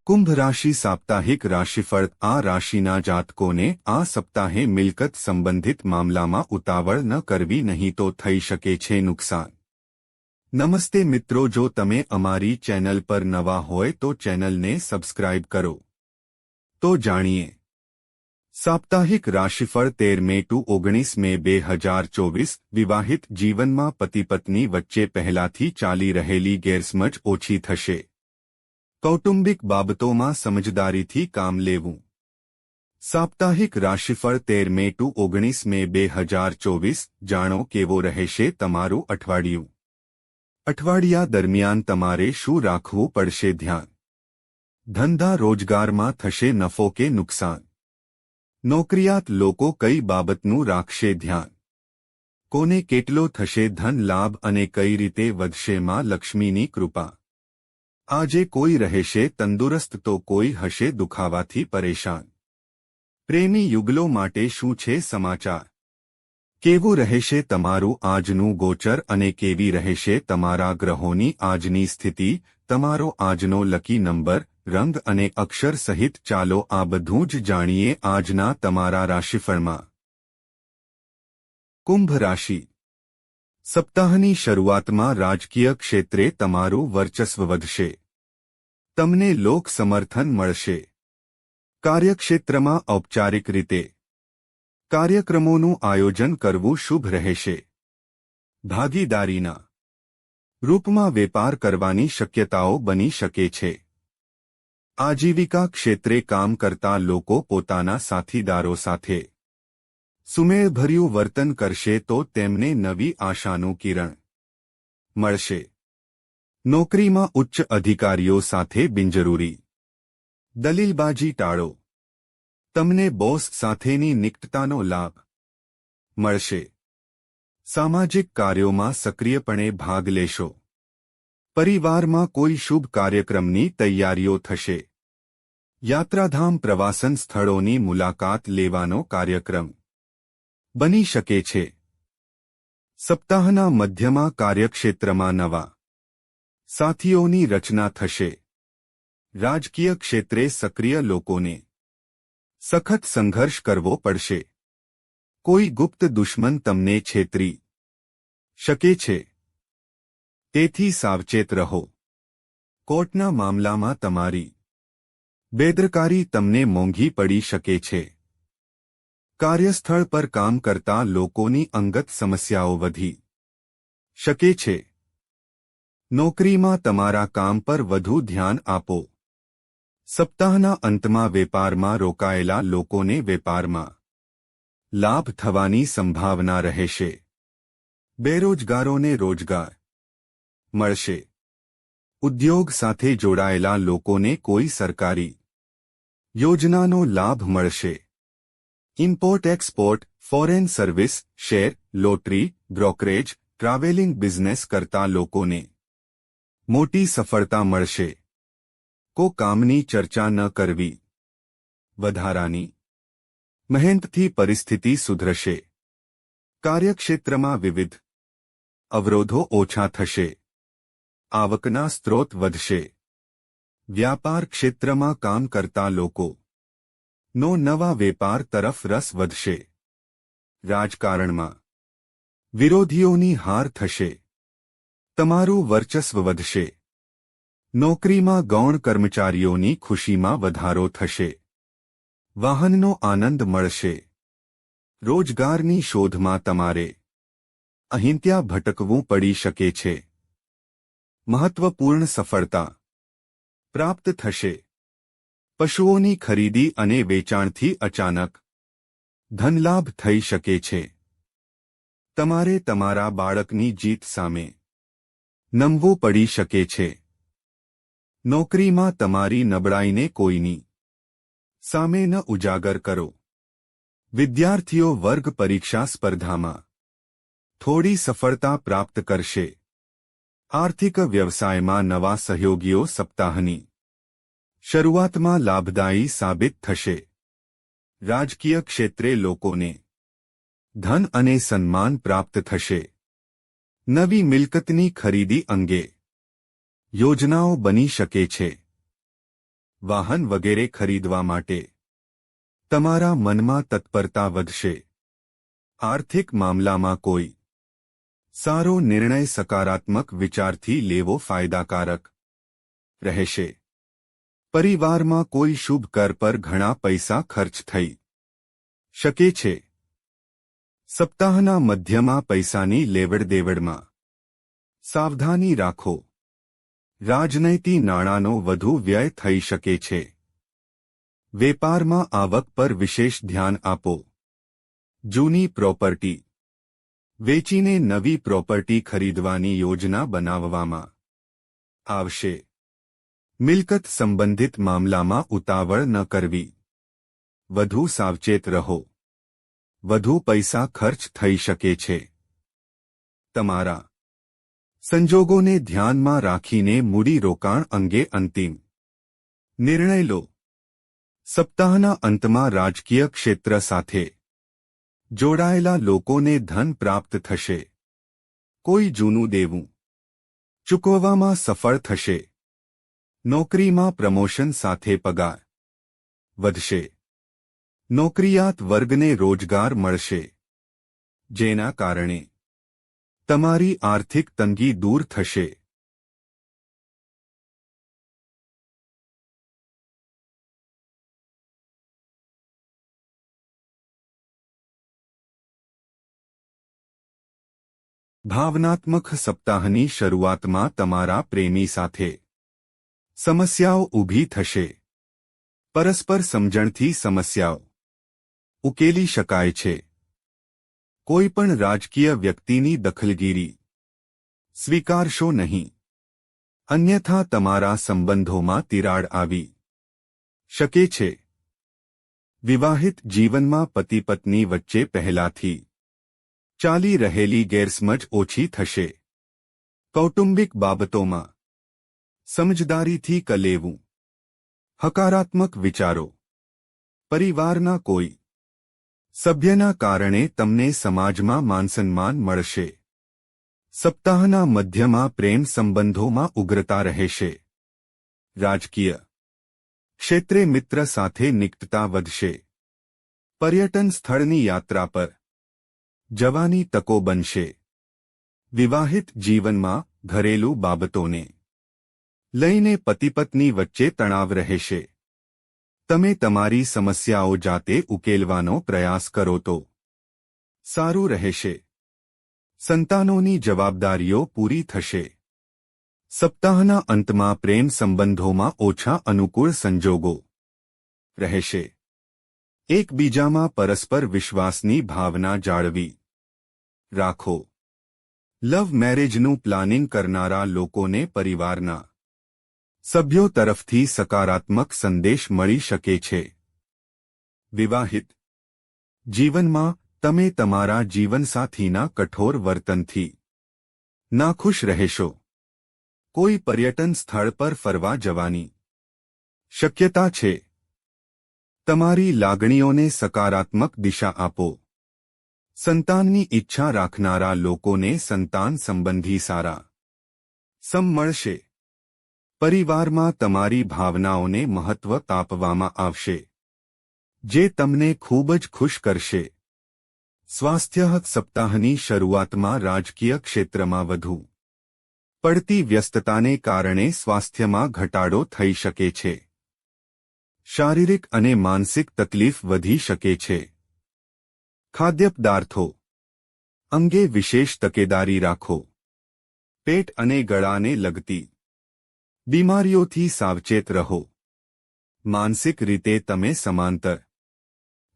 કુંભ રાશિ સાપ્તાહિક રાશિફળ આ રાશિના જાતકોને આ સપ્તાહે મિલકત સંબંધિત મામલામાં ઉતાવળ ન કરવી નહીં તો થઈ શકે છે નુકસાન। નમસ્તે મિત્રો, જો તમે અમારી ચેનલ પર નવા હોય તો ચેનલને સબસ્ક્રાઇબ કરો। તો જાણીએ સાપ્તાહિક રાશિફળ 13 મે ટુ 19 મે 2024। વિવાહિત જીવનમાં પતિ પત્ની વચ્ચે પહેલાથી ચાલી રહેલી ગેરસમજ ઓછી થશે। કૌટુંબિક બાબતોમાં સમજદારીથી કામ લેવું। સાપ્તાહિક રાશિફળ 13 મે ટુ 19 મે 2024। જાણો કેવો રહેશે તમારું અઠવાડિયું। અઠવાડિયા દરમિયાન તમારે શું રાખવું પડશે ધ્યાન। ધંધા રોજગારમાં થશે નફો કે નુકસાન। નોકરિયાત લોકો કઈ બાબતનું રાખશે ધ્યાન। કોને કેટલો થશે ધન લાભ અને કઈ રીતે વધશે માં લક્ષ્મીની કૃપા। આજે કોઈ રહેશે તંદુરસ્ત તો કોઈ હશે દુખાવાથી પરેશાન। પ્રેમી યુગલો માટે શું છે સમાચાર? કેવું રહેશે તમારું આજનું ગોચર અને કેવી રહેશે તમારા ગ્રહોની આજની સ્થિતિ? તમારો આજનો લકી નંબર, રંગ અને અક્ષર સહિત ચાલો આ બધું જ જાણીએ આજના તમારા રાશિફળમાં। કુંભ રાશિ। સપ્તાહની શરૂઆતમાં રાજકીય ક્ષેત્રે તમારું વર્ચસ્વ વધશે। તમને લોક સમર્થન મળશે। કાર્યક્ષેત્રમાં ઔપચારિક રીતે કાર્યક્રમોનું આયોજન કરવું શુભ રહેશે। ભાગીદારીના રૂપમાં વેપાર કરવાની શક્યતાઓ બની શકે છે। આજીવિકા ક્ષેત્રે કામ કરતા લોકો પોતાના સાથીદારો સાથે સુમેળભર્યું વર્તન કરશે તો તેમને નવી આશાનું કિરણ મળશે। નોકરીમાં ઉચ્ચ અધિકારીઓ સાથે બિનજરૂરી દલીલબાજી ટાળો। તમને બોસ સાથેની નિકટતાનો લાભ મળશે। સામાજિક કાર્યોમાં સક્રિયપણે ભાગ લેશો। પરિવારમાં કોઈ શુભ કાર્યક્રમની તૈયારીઓ થશે। યાત્રાધામ પ્રવાસન સ્થળોની મુલાકાત લેવાનો કાર્યક્રમ બની શકે છે। સપ્તાહના મધ્યમાં કાર્યક્ષેત્રમાં નવા સાથીઓની રચના થશે। રાજકીય ક્ષેત્રે સક્રિય લોકોને સખત સંઘર્ષ કરવો પડશે। કોઈ ગુપ્ત દુશ્મન તમને છેતરી શકે છે, તેથી સાવચેત રહો। કોર્ટના મામલામાં તમારી બેદરકારી તમને મોંઘી પડી શકે છે। કાર્યસ્થળ પર કામ કરતા લોકોની અંગત સમસ્યાઓ વધી શકે છે। નોકરીમાં તમારા કામ પર વધુ ધ્યાન આપો। સપ્તાહના અંતમાં વેપારમાં રોકાયેલા લોકોને વેપારમાં લાભ થવાની સંભાવના રહેશે। બેરોજગારોને રોજગાર મળશે। ઉદ્યોગ સાથે જોડાયેલા લોકોને કોઈ સરકારી યોજનાનો લાભ મળશે। Import export, foreign service, share, lottery, brokerage, travelling business કરતા લોકોને મોટી સફળતા મળશે। કો કામની ચર્ચા ન કરવી। વધારાની મહેનતથી પરિસ્થિતિ સુધરશે। કાર્યક્ષેત્રમાં વિવિધ અવરોધો ઓછા થશે। આવકના સ્ત્રોત વધશે। વ્યાપાર ક્ષેત્રમાં કામ કરતા લોકો નો નવા વેપાર તરફ રસ વધશે। રાજકારણમાં વિરોધીઓની હાર થશે। તમારું વર્ચસ્વ વધશે। નોકરીમાં ગૌણ કર્મચારીઓની ખુશીમાં વધારો થશે। વાહનનો આનંદ મળશે। રોજગારની શોધમાં તમારે અહીં ત્યાં ભટકવું પડી શકે છે। મહત્વપૂર્ણ સફળતા પ્રાપ્ત થશે। પશુઓની ખરીદી અને વેચાણથી અચાનક ધનલાભ થઈ શકે છે। તમારે તમારા બાળકની જીત સામે નમવું પડી શકે છે। નોકરીમાં તમારી નબળાઈને કોઈની સામે ન ઉજાગર કરો। વિદ્યાર્થીઓ વર્ગ પરીક્ષા સ્પર્ધામાં થોડી સફળતા પ્રાપ્ત કરશે। આર્થિક વ્યવસાયમાં નવા સહયોગીઓ સપ્તાહની શરૂઆતમાં લાભદાયી સાબિત થશે। રાજકીય ક્ષેત્રે લોકોને ધન અને સન્માન પ્રાપ્ત થશે। નવી મિલકતની ખરીદી અંગે યોજનાઓ બની શકે છે। વાહન વગેરે ખરીદવા માટે તમારા મનમાં તત્પરતા વધશે. આર્થિક મામલામાં કોઈ સારો નિર્ણય સકારાત્મક વિચારથી લેવો ફાયદાકારક રહેશે. પરિવારમાં કોઈ શુભ કર પર ઘણા પૈસા ખર્ચ થઈ શકે છે. સપ્તાહના મધ્યમાં પૈસાની લેવડદેવડમાં સાવધાની રાખો. રાજનૈતિક નાણાંનો વધુ વ્યય થઈ શકે છે. વેપારમાં આવક પર વિશેષ ધ્યાન આપો. જૂની પ્રોપર્ટી વેચીને નવી પ્રોપર્ટી ખરીદવાની યોજના બનાવવામાં આવશે. મિલકત સંબંધિત મામલામાં ઉતાવળ ન કરવી. વધુ સાવચેત રહો. વધુ પૈસા ખર્ચ થઈ શકે છે. તમારા સંજોગોને ધ્યાનમાં રાખીને મૂડી રોકાણ અંગે અંતિમ નિર્ણય લો. સપ્તાહના અંતમાં રાજકીય ક્ષેત્ર સાથે જોડાયેલા લોકોને ધન પ્રાપ્ત થશે. કોઈ જૂનું દેવું ચૂકવવામાં સફળ થશે. નોકરીમાં પ્રમોશન સાથે પગાર વધશે. નોકરિયાત વર્ગને રોજગાર મળશે, જેના કારણે તમારી આર્થિક તંગી દૂર થશે. ભાવનાત્મક સપ્તાહની શરૂઆતમાં તમારા પ્રેમી સાથે સમસ્યાઓ ઊભી થશે. પરસ્પર સમજણથી સમસ્યાઓ ઉકેલી શકાય છે. કોઈ પણ રાજકીય વ્યક્તિની દખલગીરી સ્વીકારશો નહીં, અન્યથા તમારા સંબંધોમાં તિરાડ આવી શકે છે. વિવાહિત જીવનમાં પતિ પત્ની વચ્ચે પહેલાથી ચાલી રહેલી ગેરસમજ ઓછી થશે. કૌટુંબિક બાબતોમાં સમજદારીથી કલેવું. હકારાત્મક વિચારો પરિવારના કોઈ સભ્યના કારણે તમને સમાજમાં માનસન્માન મળશે. સપ્તાહના મધ્યમાં પ્રેમ સંબંધોમાં ઉગ્રતા રહેશે. રાજકીય ક્ષેત્રે મિત્ર સાથે નિકટતા વધશે. પર્યટન સ્થળની યાત્રા પર જવાની તકો બનશે. વિવાહિત જીવનમાં ઘરેલું બાબતોને લઈને પતિ પત્ની વચ્ચે તણાવ રહેશે. તમે તમારી સમસ્યાઓ જાતે ઉકેલવાનો પ્રયાસ કરો તો સારું રહેશે. સંતાનોની જવાબદારીઓ પૂરી થશે. સપ્તાહના અંતમાં પ્રેમ સંબંધોમાં ઓછા અનુકૂળ સંજોગો રહેશે. એકબીજામાં પરસ્પર વિશ્વાસની ભાવના જાળવી રાખો. લવ મેરેજનું પ્લાનિંગ કરનારા લોકોને પરિવારના સભ્યો તરફથી સકારાત્મક સંદેશ મળી શકે છે. વિવાહિત જીવનમાં તમે તમારા જીવનસાથીના કઠોર વર્તનથી નાખુશ રહેશો. કોઈ પર્યટન સ્થળ પર ફરવા જવાની શક્યતા છે. તમારી લાગણીઓને સકારાત્મક દિશા આપો. સંતાનની ઈચ્છા રાખનારા લોકોને સંતાન સંબંધી સારા સમ મળશે. પરિવારમાં તમારી ભાવનાઓને મહત્વ આપવામાં આવશે, જે તમને ખૂબ જ ખુશ કરશે. સ્વાસ્થ્ય સપ્તાહની શરૂઆતમાં રાજકીય ક્ષેત્રમાં વધુ પડતી વ્યસ્તતાને કારણે સ્વાસ્થ્યમાં ઘટાડો થઈ શકે છે. શારીરિક અને માનસિક તકલીફ વધી શકે છે. ખાદ્ય પદાર્થો અંગે વિશેષ તકેદારી રાખો. પેટ અને ગળાને લગતી બીમારીઓથી સાવચેત રહો. માનસિક રીતે તમે સમાંતર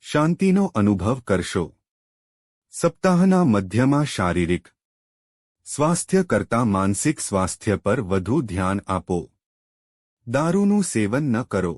શાંતિનો અનુભવ કરશો. સપ્તાહના મધ્યમાં શારીરિક સ્વાસ્થ્ય કરતાં માનસિક સ્વાસ્થ્ય પર વધુ ધ્યાન આપો. દારૂનું સેવન ન કરો,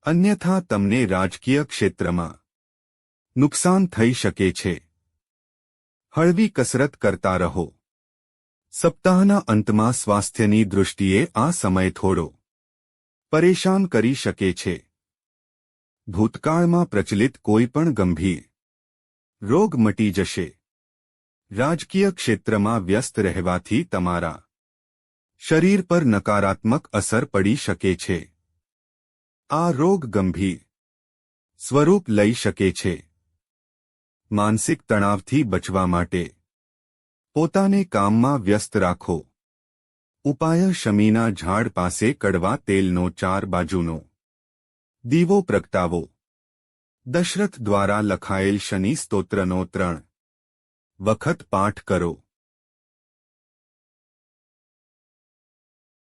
અન્યથા તમને રાજકીય ક્ષેત્રમાં નુકસાન થઈ શકે છે. હળવી કસરત કરતા રહો. સપ્તાહના અંતમાં સ્વાસ્થ્યની દૃષ્ટિએ આ સમય થોડો પરેશાન કરી શકે છે. ભૂતકાળમાં પ્રચલિત કોઈપણ ગંભીર રોગ મટી જશે. રાજકીય ક્ષેત્રમાં વ્યસ્ત રહેવાથી તમારા શરીર પર નકારાત્મક અસર પડી શકે છે. આ રોગ ગંભીર સ્વરૂપ લઈ શકે છે. માનસિક તણાવથી બચવા માટે પોતાને કામમાં વ્યસ્ત રાખો. ઉપાય: શમીના ઝાડ પાસે કડવા તેલનો 4 બાજુનો દીવો પ્રગટાવો. દશરથ દ્વારા લખાયેલ શનિ સ્તોત્રનો 3 વખત પાઠ કરો.